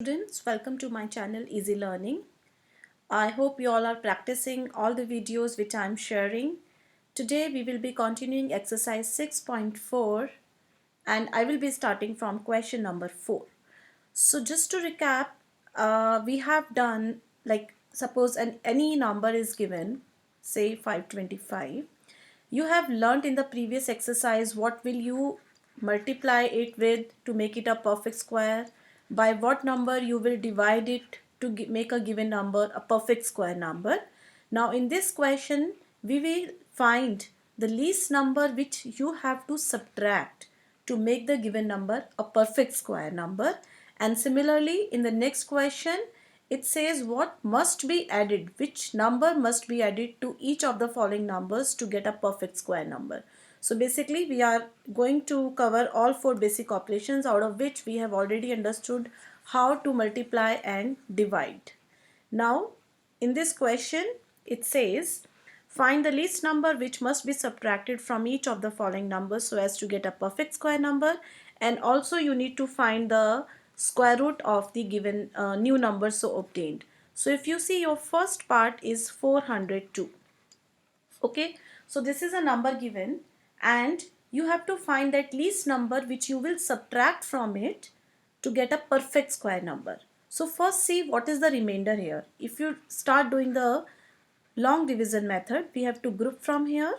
Students, welcome to my channel Easy Learning. I hope you all are practicing all the videos which I am sharing. Today we will be continuing exercise 6.4 and I will be starting from question number 4. So just to recap, we have done, like, suppose any number is given, say 525. You have learned in the previous exercise what will you multiply it with to make it a perfect square, by what number you will divide it to make a given number a perfect square number. Now in this question we will find the least number which you have to subtract to make the given number a perfect square number, and similarly in the next question it says what must be added, which number must be added to each of the following numbers to get a perfect square number. So basically we are going to cover all four basic operations, out of which we have already understood how to multiply and divide. Now in this question it says find the least number which must be subtracted from each of the following numbers so as to get a perfect square number, and also you need to find the square root of the given new number so obtained. So if you see, your first part is 402. Okay, so this is a number given and you have to find that least number which you will subtract from it to get a perfect square number. So first see what is the remainder here. If you start doing the long division method, we have to group from here,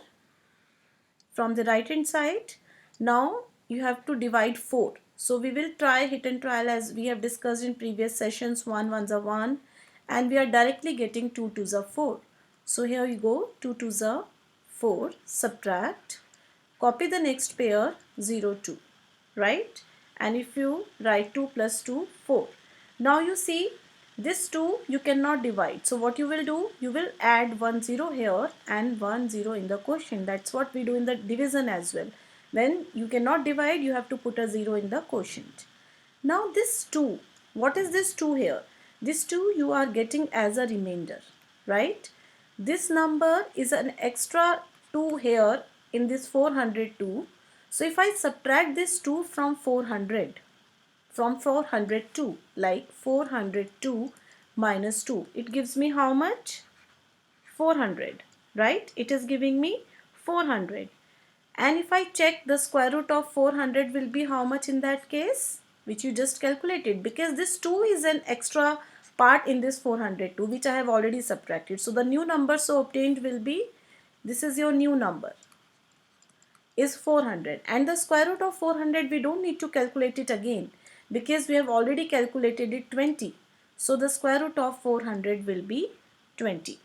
from the right hand side. Now you have to divide 4. So we will try hit and trial as we have discussed in previous sessions. 1 ones are 1 and we are directly getting 2 twos are 4. So here you go, 2 twos are 4, subtract, copy the next pair 0 2, right? And if you write 2 plus 2, 4. Now you see this 2 you cannot divide. So what you will do, you will add 1 0 here and 1 0 in the quotient. That's what we do in the division as well. When you cannot divide, you have to put a 0 in the quotient. Now this 2, what is this 2 here? This 2 you are getting as a remainder, right? This number is an extra 2 here in this 402. So if I subtract this 2 from 402, like 402 minus 2, it gives me how much? 400, right? It is giving me 400. And if I check, the square root of 400 will be how much in that case? Which you just calculated, because this 2 is an extra part in this 402 which I have already subtracted. So the new number so obtained will be, this is your new number, is 400, and the square root of 400 we don't need to calculate it again because we have already calculated it 20. So the square root of 400 will be 20.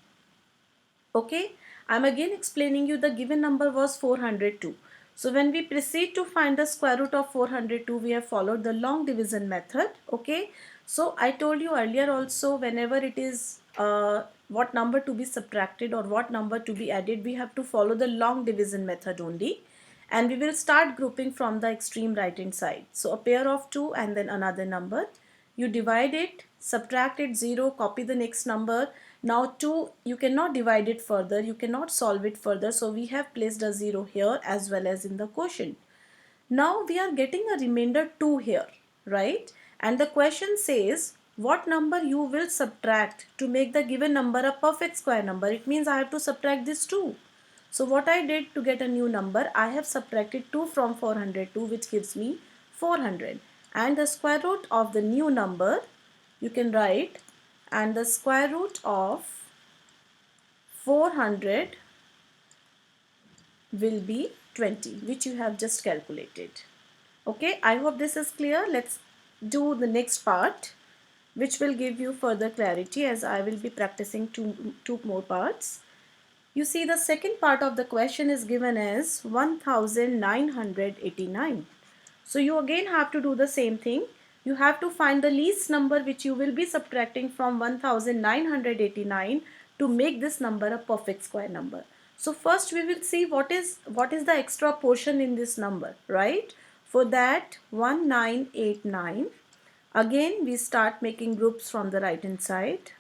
Okay, I'm again explaining you the given number was 402. So when we proceed to find the square root of 402, we have followed the long division method. Okay, so I told you earlier also, whenever it is what number to be subtracted or what number to be added, we have to follow the long division method only. And we will start grouping from the extreme right hand side. So a pair of 2 and then another number. You divide it, subtract it 0, copy the next number. Now 2, you cannot divide it further, you cannot solve it further. So we have placed a 0 here as well as in the quotient. Now we are getting a remainder 2 here, right? And the question says what number you will subtract to make the given number a perfect square number. It means I have to subtract this 2. So what I did to get a new number, I have subtracted 2 from 402, which gives me 400. And the square root of the new number, you can write, and the square root of 400 will be 20, which you have just calculated. Okay, I hope this is clear. Let's do the next part, which will give you further clarity, as I will be practicing two more parts. You see, the second part of the question is given as 1989. So you again have to do the same thing. You have to find the least number which you will be subtracting from 1989 to make this number a perfect square number. So first we will see what is the extra portion in this number, right? For that, 1989. Again we start making groups from the right hand side.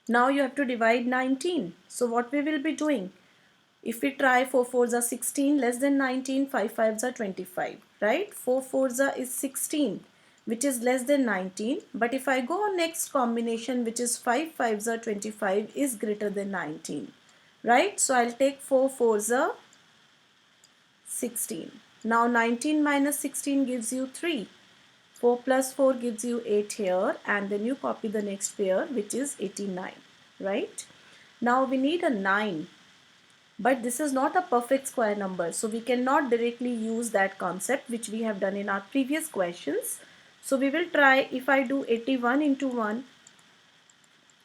Now you have to divide 19. So what we will be doing? If we try, 4 4s are 16, less than 19, 5 5s are 25, right? 4 4s is 16. which is less than 19. But if I go on next combination, which is 5 5s are 25, is greater than 19, right? So I'll take 4 4s are 16. Now 19 minus 16 gives you 3. 4 plus 4 gives you 8 here, and then you copy the next pair, which is 89, right? Now we need a 9, but this is not a perfect square number, so we cannot directly use that concept which we have done in our previous questions. So we will try, if I do 81 into 1,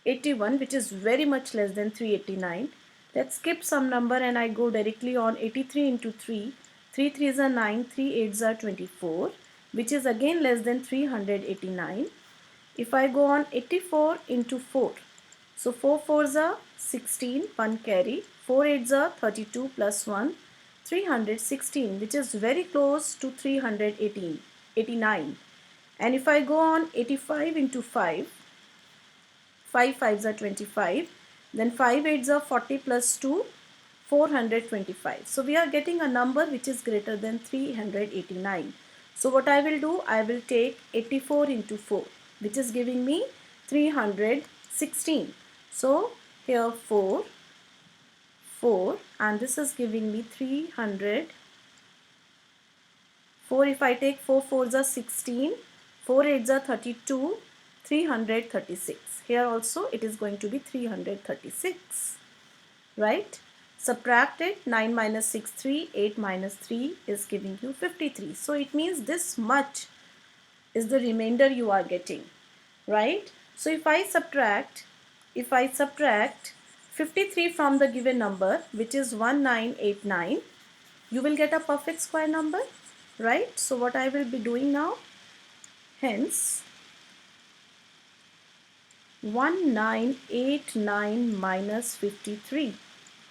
81, which is very much less than 389. Let's skip some number and I go directly on 83 into 3. 3 3s are 9, 3 8s are 24, which is again less than 389. If I go on 84 into 4, so 4 4s are 16, 1 carry, 4 8s are 32 plus 1, 316, which is very close to 318, 89. And if I go on 85 into 5, 5 5s are 25, then 5 8s are 40 plus 2, 425. So we are getting a number which is greater than 389. So what I will do, I will take 84 into 4, which is giving me 316. So here 4, 4, and this is giving me 300. 4, if I take 4 4s are 16, 4 8s are 32, 336. Here also it is going to be 336, right? Subtract it, 9 minus 6 3, 8 minus 3 is giving you 53. So it means this much is the remainder you are getting, right? So if I subtract 53 from the given number, which is 1989, you will get a perfect square number, right? So what I will be doing now, hence 1989 minus 53,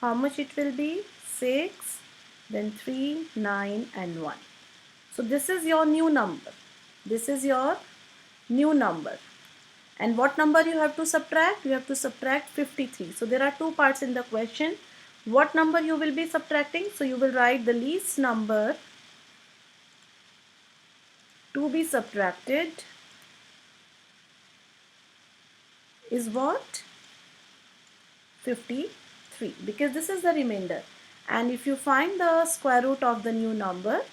how much it will be? 6, then 3, 9 and 1. So this is your new number. This is your new number. And what number you have to subtract? You have to subtract 53. So there are two parts in the question. What number you will be subtracting? So you will write the least number to be subtracted is what? 53, because this is the remainder. And if you find the square root of the new number,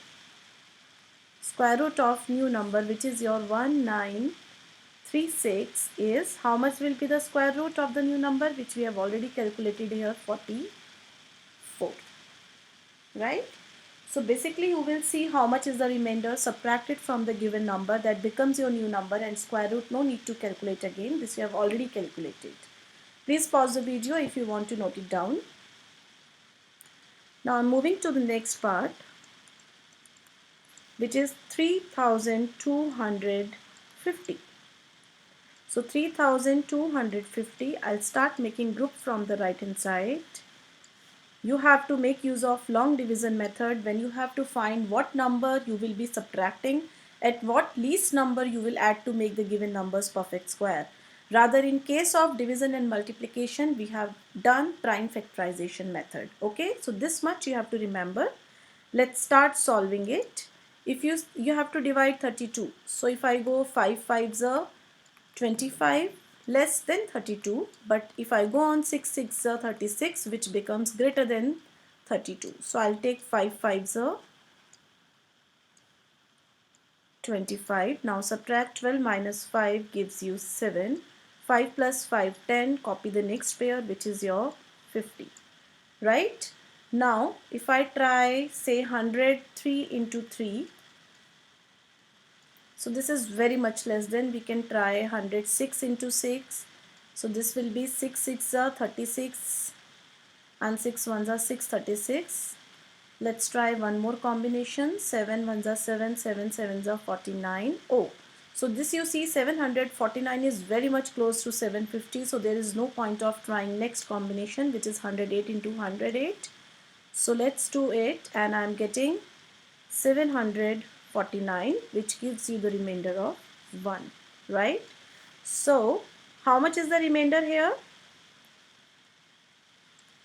square root of new number, which is your 1936, is how much will be the square root of the new number, which we have already calculated here, 44, right? So basically you will see how much is the remainder, subtract it from the given number, that becomes your new number, and square root no need to calculate again, this you have already calculated. Please pause the video if you want to note it down. Now I'm moving to the next part, which is 3250. So 3250, I'll start making group from the right hand side. You have to make use of long division method when you have to find what number you will be subtracting, at what least number you will add to make the given numbers perfect square. Rather, in case of division and multiplication, we have done prime factorization method. Okay, so this much you have to remember. Let's start solving it. If you have to divide 32. So if I go 5 5s are 25, less than 32, but if I go on 6 6 are 36, which becomes greater than 32. So I'll take 5 5s are 25. Now subtract 12 minus 5 gives you 7. 5 plus 5 10. Copy the next pair, which is your 50, right? Now if I try say 103 into 3, so this is very much less than, we can try 106 into 6. So this will be 6 6 are 36 and 6 1s are 636. Let's try one more combination. 7 1s are 7, 7 7s are 49. Oh, so this you see 749 is very much close to 750. So there is no point of trying next combination, which is 108 into 108. So let's do it, and I'm getting 749, which gives you the remainder of 1, right? So how much is the remainder here?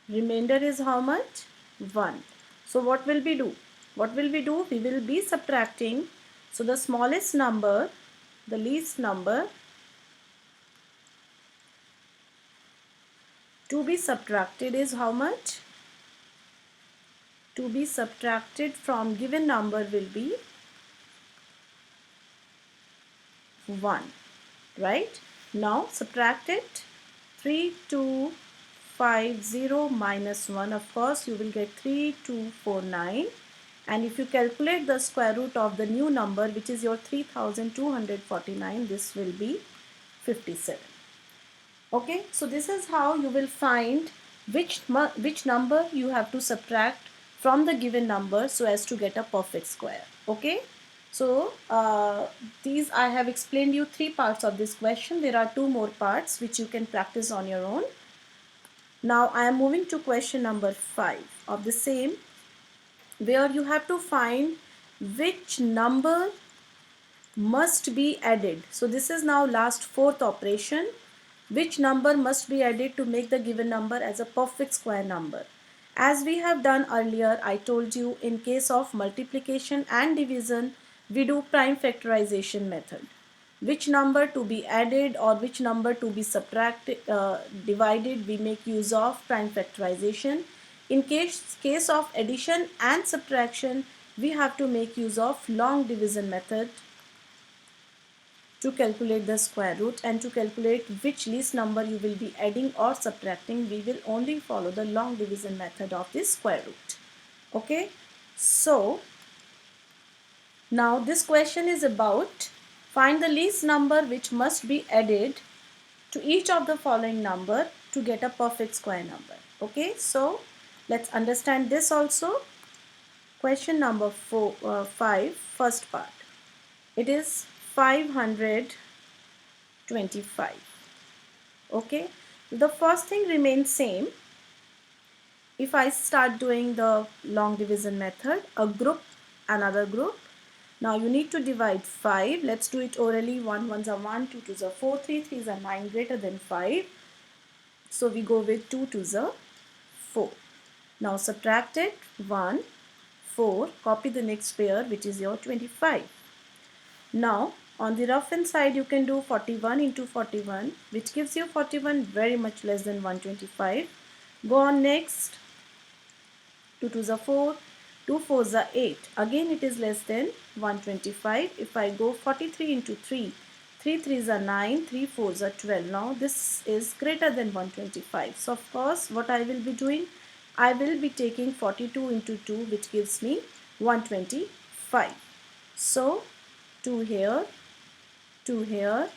Remainder is how much? 1. So what will we do? What will we do? We will be subtracting. So the smallest number the least number to be subtracted is how much? To be subtracted from given number will be 1, right? Now subtract it. 3250 minus 1, of course you will get 3249, and if you calculate the square root of the new number, which is your 3249, this will be 57. Okay, so this is how you will find which number you have to subtract from the given number so as to get a perfect square. Okay, so these I have explained you 3 parts of this question. There are 2 more parts which you can practice on your own. Now I am moving to question number 5 of the same, where you have to find which number must be added. So this is now last 4th operation. Which number must be added to make the given number as a perfect square number? As we have done earlier, I told you in case of multiplication and division, we do prime factorization method. Which number to be added or which number to be divided, we make use of prime factorization. In case of addition and subtraction, we have to make use of long division method to calculate the square root, and to calculate which least number you will be adding or subtracting, we will only follow the long division method of this square root. Okay, so now this question is about find the least number which must be added to each of the following number to get a perfect square number. Okay, so let's understand this also. Question number 5, first part. It is 525. Okay, the first thing remains same. If I start doing the long division method, a group, another group. Now you need to divide 5. Let's do it orally. 1 ones are 1, 2 twos are 4, 3 threes are 9, greater than 5. So we go with 2 twos are 4. Now subtract it. 1, 4, copy the next pair, which is your 25. Now on the rough hand side, you can do 41 into 41, which gives you 41, very much less than 125. Go on next. 2 twos are 4, 2 fours are 8. Again it is less than 125. If I go 43 into 3, 3 threes are 9, 3 fours are 12. Now this is greater than 125. So of course what I will be doing, I will be taking 42 into 2, which gives me 125. So 2 here, 2 here,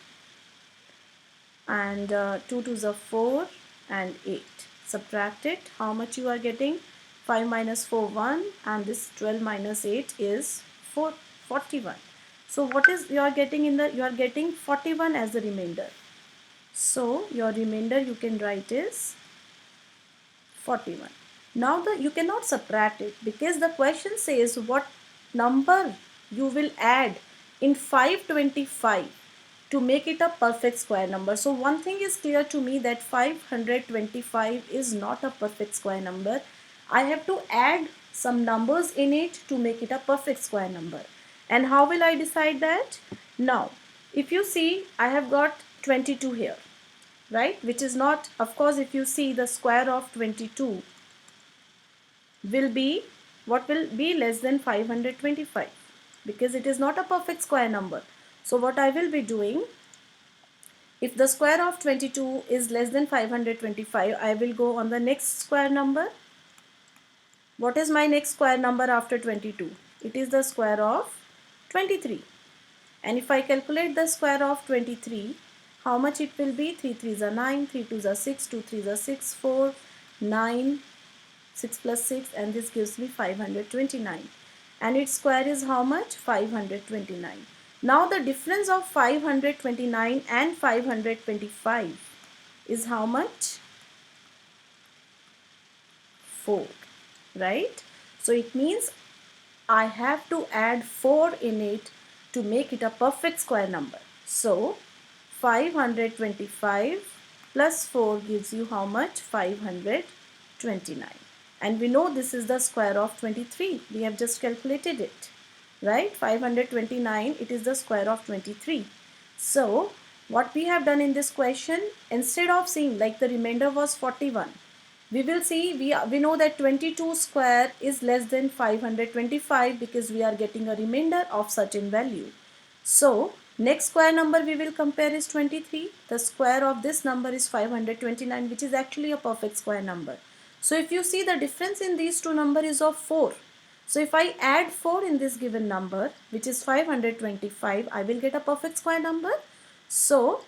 and 2 twos are 4 and 8. Subtract it. How much you are getting? 5 minus 4, 1, and this 12 minus 8 is 41. So what is you are getting you are getting 41 as the remainder. So your remainder you can write is 41. Now you cannot subtract it because the question says what number you will add in 525 to make it a perfect square number. So one thing is clear to me, that 525 is not a perfect square number. I have to add some numbers in it to make it a perfect square number. And how will I decide that? Now, if you see, I have got 22 here, right? Which is not, of course, if you see the square of 22 will be, what will be less than 525, because it is not a perfect square number. So what I will be doing, if the square of 22 is less than 525, I will go on the next square number. What is my next square number after 22? It is the square of 23. And if I calculate the square of 23, how much it will be? 3 threes are 9, 3 twos are 6, 2 threes are 6, 4, 9, 6 plus 6, and this gives me 529. And its square is how much? 529. Now the difference of 529 and 525 is how much? 4, right? So it means I have to add 4 in it to make it a perfect square number. So 525 plus 4 gives you how much? 529. And we know this is the square of 23. We have just calculated it, right? 529, it is the square of 23. So what we have done in this question, instead of seeing like the remainder was 41, we will see we know that 22 square is less than 525 because we are getting a remainder of certain value. So next square number we will compare is 23. The square of this number is 529, which is actually a perfect square number. So if you see, the difference in these two numbers is of 4. So if I add 4 in this given number, which is 525, I will get a perfect square number. So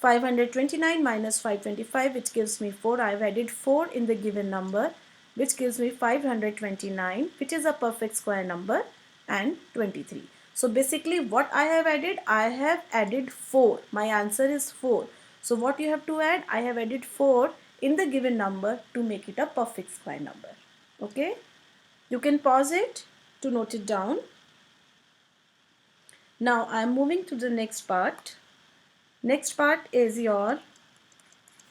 529 minus 525, which gives me 4. I have added 4 in the given number, which gives me 529, which is a perfect square number, and 23. So basically what I have added 4. My answer is 4. So what you have to add? I have added 4 in the given number to make it a perfect square number. Okay. You can pause it to note it down. Now I am moving to the next part. Next part is your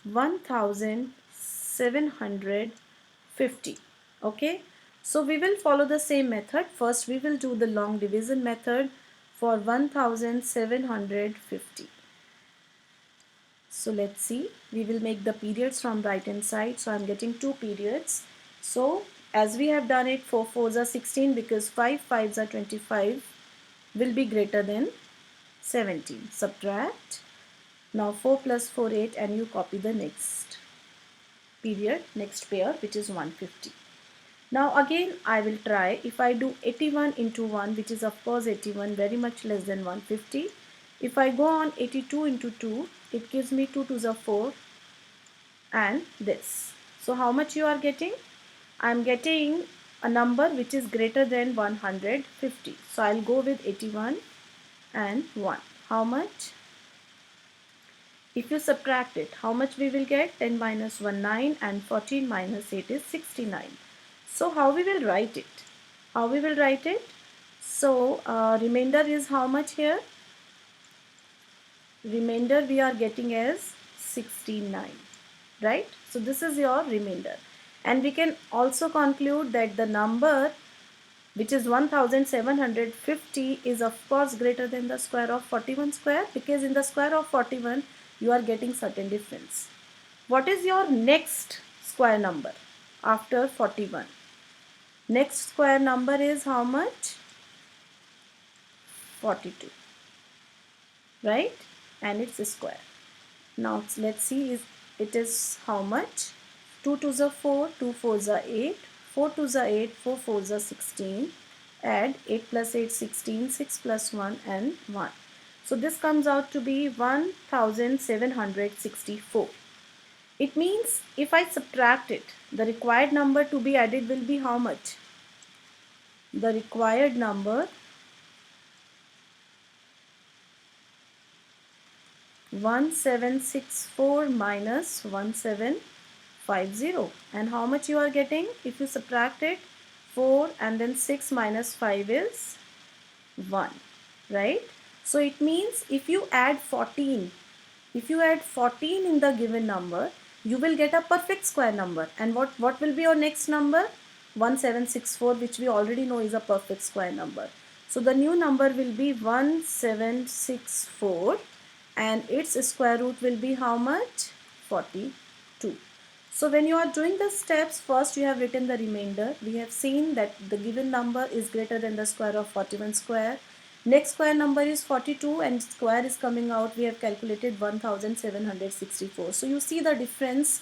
1750. Okay. So we will follow the same method. First we will do the long division method for 1750. So let's see, we will make the periods from right hand side. So I'm getting 2 periods. So as we have done it, 4 4s are 16 because 5 5s are 25 will be greater than 17. Subtract. Now 4 plus 4 8, and you copy the next period, next pair, which is 150. Now again I will try. If I do 81 into 1, which is of course 81, very much less than 150. If I go on 82 into 2, it gives me 2 to the 4 and this. So how much you are getting? I am getting a number which is greater than 150. So I'll go with 81 and 1. How much? If you subtract it, how much we will get? 10 minus 1, 9, and 14 minus 8 is 69. So how we will write it? How we will write it? So remainder is how much here? Remainder we are getting as 69, right? So this is your remainder. And we can also conclude that the number which is 1750 is of course greater than the square of 41 square, because in the square of 41 you are getting certain difference. What is your next square number after 41? Next square number is how much? 42, right? And it's a square. Now let's see if it is how much. 2 to the 4, 2 4s are 8, 4 to the 8, 4 4s are 16. Add 8 plus 8, 16, 6 plus 1 and 1. So this comes out to be 1764. It means if I subtract it, the required number to be added will be how much? The required number 1764 minus 1750. And how much you are getting? If you subtract it, 4 and then 6 minus 5 is 1, right? So it means if you add 14, in the given number, you will get a perfect square number. And what will be your next number? 1764, which we already know is a perfect square number. So the new number will be 1764 and its square root will be how much? 42. So when you are doing the steps, first you have written the remainder. We have seen that the given number is greater than the square of 41 square. Next square number is 42 and square is coming out. We have calculated 1764. So you see the difference,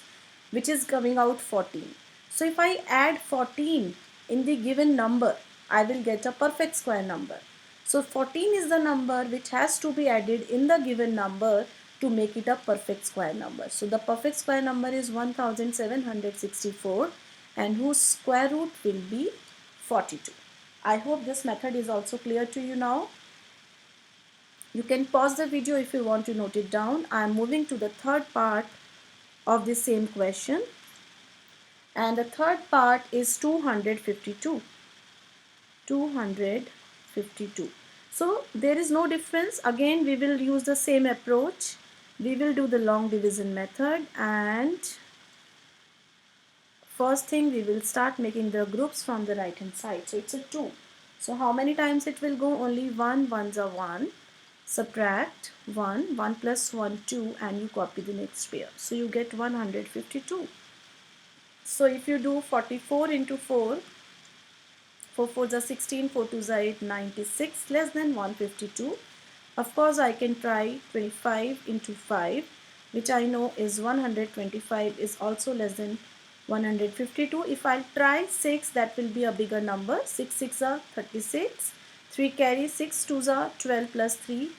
which is coming out 14. So if I add 14 in the given number, I will get a perfect square number. So 14 is the number which has to be added in the given number to make it a perfect square number. So the perfect square number is 1764 and whose square root will be 42. I hope this method is also clear to you now. You can pause the video if you want to note it down. I am moving to the third part of the same question. And the third part is 252. 252. So there is no difference. Again, we will use the same approach. We will do the long division method, and first thing we will start making the groups from the right hand side. So it's a 2. So how many times it will go? Only 1. 1s are 1. subtract 1, 1 plus 1, 2, and you copy the next pair. So you get 152. So if you do 44 into 4, 4 4s are 16, 4 2s are 8, 96, less than 152. Of course, I can try 25 into 5, which I know is 125, is also less than 152. If I try 6, that will be a bigger number. 6 6 are 36. 3 carry 6 2s are 12 plus 3,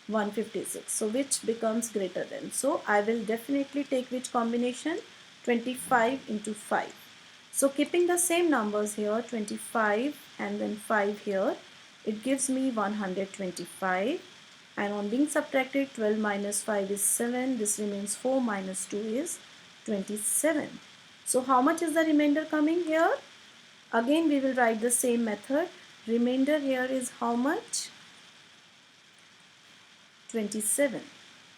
156. So which becomes greater than? So I will definitely take which combination? 25 into 5. So keeping the same numbers here, 25 and then 5 here, it gives me 125. And on being subtracted, 12 minus 5 is 7. This remains 4 minus 2 is 27. So how much is the remainder coming here? Again we will write the same method. Remainder here is how much? 27,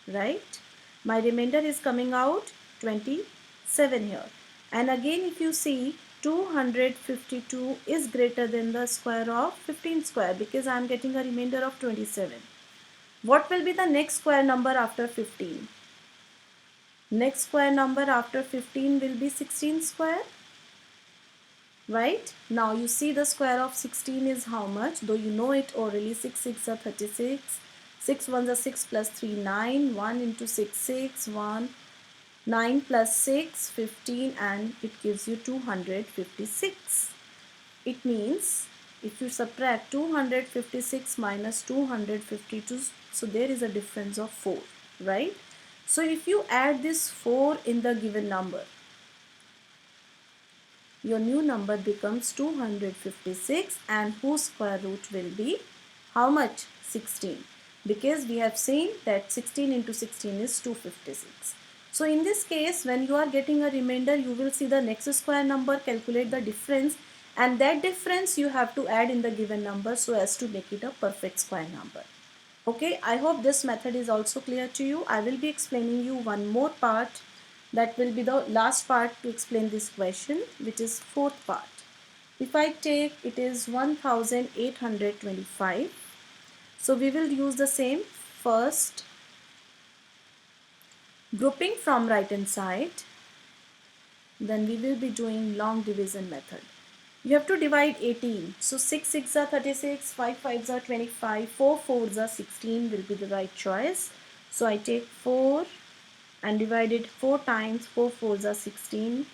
right? My remainder is coming out 27 here. And again if you see, 252 is greater than the square of 15 square because I am getting a remainder of 27. What will be the next square number after 15? Next square number after 15 will be 16 square. Right? Now you see the square of 16 is how much? Though you know it orally, 6 6 are 36. 6 1s are 6 plus 3, 9. 1 into 6, 6. 1, 9 plus 6, 15, and it gives you 256. It means if you subtract 256 minus 252, so there is a difference of 4, right? So if you add this 4 in the given number, your new number becomes 256, and whose square root will be how much? 16. Because we have seen that 16 into 16 is 256. So in this case, when you are getting a remainder, you will see the next square number, calculate the difference, and that difference you have to add in the given number so as to make it a perfect square number. Okay, I hope this method is also clear to you. I will be explaining you one more part, that will be the last part to explain this question, which is fourth part. If I take, it is 1825. So we will use the same. First, grouping from right hand side, then we will be doing long division method. You have to divide 18. So 6 6 are 36, 5 5s are 25, 4 4s are 16 will be the right choice. So I take 4 and divide it 4 times. 4 4s are 16.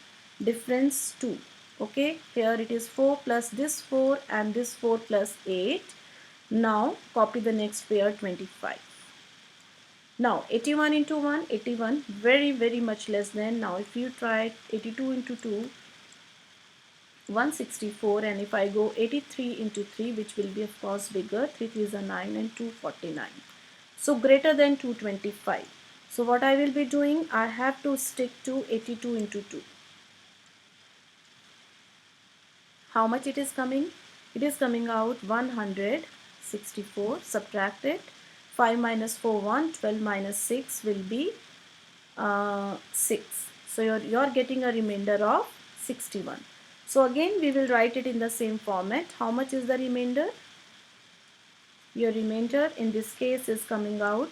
Difference 2. Okay, here it is 4 plus this 4 and this 4 plus 8. Now copy the next pair, 25. Now 81 into 1, 81, very much less than. Now if you try 82 into 2, 164, and if I go 83 into 3, which will be of course bigger, 3 3s are 9 and 249. So greater than 225. So what I will be doing, I have to stick to 82 into 2. How much it is coming? It is coming out 164. Subtract it. 5 minus 4, 1. 12 minus 6 will be 6. So you're getting a remainder of 61. So again we will write it in the same format. How much is the remainder? Your remainder in this case is coming out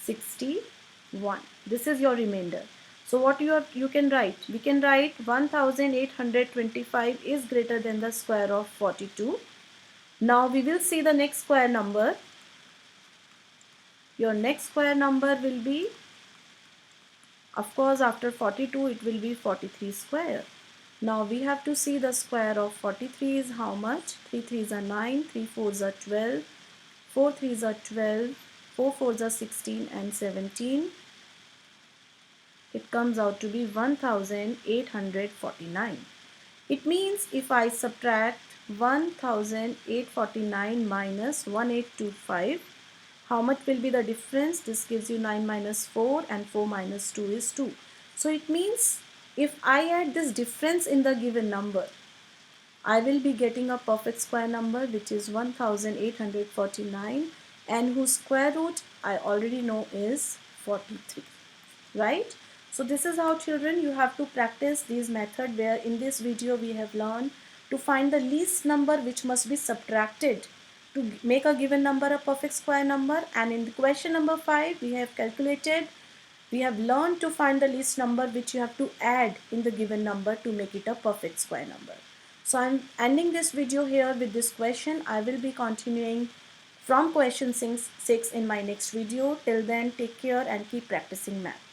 61. This is your remainder. So what you can write? We can write 1825 is greater than the square of 42. Now we will see the next square number. Your next square number will be, of course, after 42 it will be 43 square. Now we have to see the square of 43 is how much? 3 3s are 9, 3 4s are 12, 4 3s are 12, 4 4s are 16 and 17. It comes out to be 1849. It means if I subtract 1849 minus 1825, how much will be the difference? This gives you 9 minus 4 and 4 minus 2 is 2. So it means if I add this difference in the given number, I will be getting a perfect square number, which is 1849, and whose square root I already know is 43, right? So this is how, children, you have to practice this method, where in this video we have learned to find the least number which must be subtracted to make a given number a perfect square number, and in the question number 5 we have learned to find the least number which you have to add in the given number to make it a perfect square number. So I'm ending this video here with this question. I will be continuing from question 6 in my next video. Till then, take care and keep practicing math.